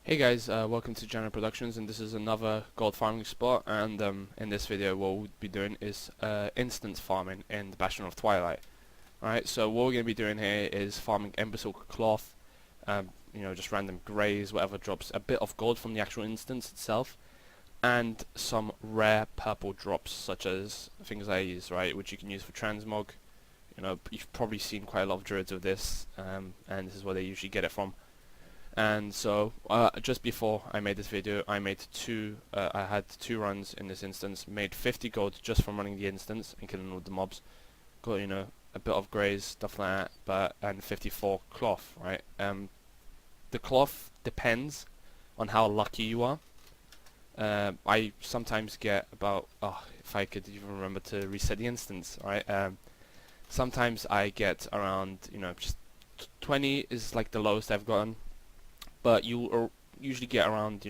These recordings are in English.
Hey guys, welcome to General Productions, and this is another gold farming spot. And in this video, what we'll be doing is instance farming in the Bastion of Twilight. Alright, so what we're going to be doing here is farming Embersilk cloth, just random greys, whatever drops a bit of gold from the actual instance itself, and some rare purple drops, such as things like these, right, which you can use for transmog. You've probably seen quite a lot of druids with this, and this is where they usually get it from. And so just before I made this video, I had two runs in this instance, made 50 gold just from running the instance and killing all the mobs. Got a bit of greys, stuff like that, and 54 cloth, right? The cloth depends on how lucky you are. I sometimes get about, if I could even remember to reset the instance, right? Sometimes I get around, just 20 is like the lowest I've gotten. But you'll usually get around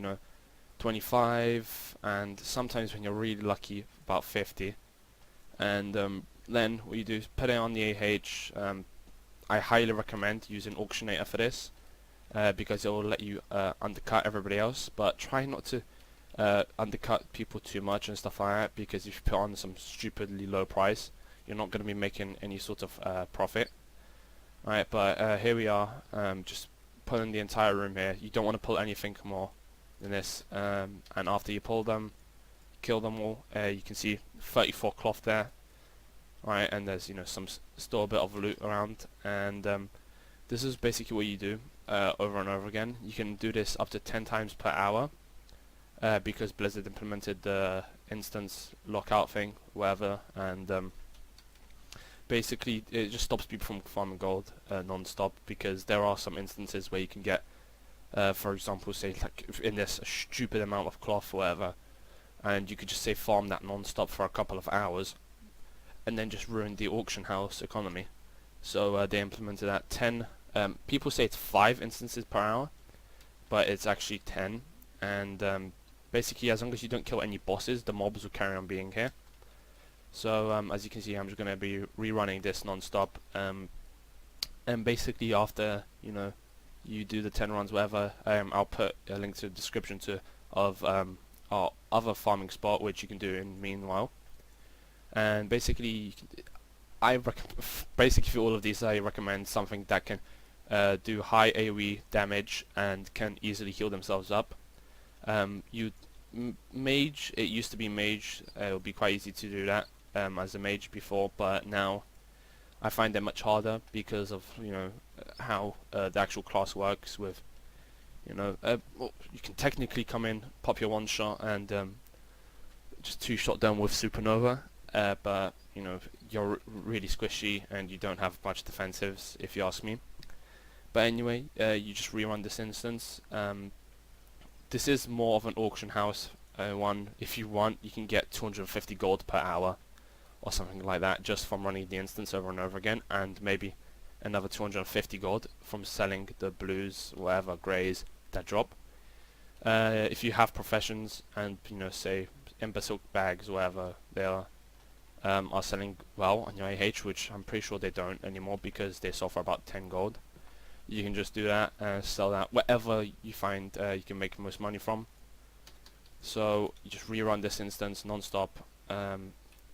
25, and sometimes when you're really lucky about 50. And then what you do is put it on the AH. I highly recommend using Auctionator for this, because it will let you undercut everybody else, but try not to undercut people too much and stuff like that, because if you put on some stupidly low price, you're not going to be making any sort of profit. Alright, but here we are, just pulling the entire room here. You don't want to pull anything more than this, and after you pull them, kill them all. You can see 34 cloth there, right? And there's still a bit of loot around, and this is basically what you do over and over again. You can do this up to 10 times per hour, because Blizzard implemented the instance lockout thing, whatever, and basically it just stops people from farming gold non-stop, because there are some instances where you can get, for example, say like in this a stupid amount of cloth or whatever, and you could just say farm that non-stop for a couple of hours and then just ruin the auction house economy. So they implemented that 10, people say it's 5 instances per hour, but it's actually 10, and basically as long as you don't kill any bosses, the mobs will carry on being here. So as you can see, I'm just going to be rerunning this non-stop, and basically after you do the 10 runs, whatever, I'll put a link to the description of our other farming spot, which you can do in meanwhile. And basically, basically for all of these, I recommend something that can do high AoE damage and can easily heal themselves up. Mage, it used to be mage, it would be quite easy to do that as a mage before, but now I find it much harder because of how the actual class works with well, you can technically come in, pop your one shot, and just 2-shot them with supernova, but you're really squishy and you don't have much defensives, if you ask me. But anyway, you just rerun this instance. This is more of an auction house one. If you want, you can get 250 gold per hour or something like that just from running the instance over and over again, and maybe another 250 gold from selling the blues, whatever, greys that drop. If you have professions and say Embersilk bags, whatever they are selling well on your AH, which I'm pretty sure they don't anymore because they sell for about 10 gold. You can just do that and sell that, whatever you find you can make the most money from. So you just rerun this instance non-stop,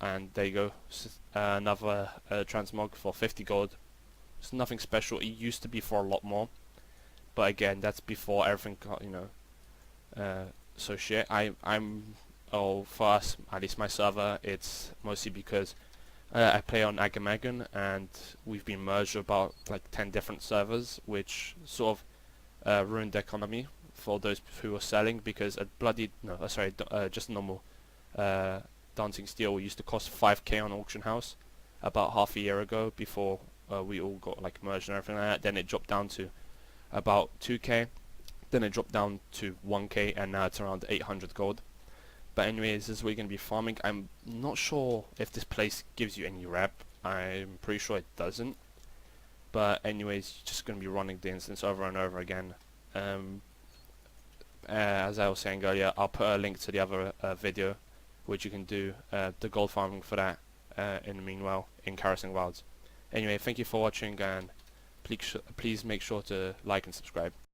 and there you go, another transmog for 50 gold. It's nothing special. It used to be for a lot more, but again, that's before everything got so shit. For us, at least my server, it's mostly because I play on Agamagan, and we've been merged about like 10 different servers, which sort of ruined the economy for those who are selling, because just normal dancing steel used to cost 5k on auction house about half a year ago, before we all got like merged and everything like that. Then it dropped down to about 2k, then it dropped down to 1k, and now it's around 800 gold. But anyways, this is where you're going to be farming. I'm not sure if this place gives you any rep. I'm pretty sure it doesn't. But anyways, you're just going to be running the instance over and over again. As I was saying earlier, I'll put a link to the other video, which you can do the gold farming for that in the meanwhile in Caressing Wilds. Anyway, thank you for watching, and please make sure to like and subscribe.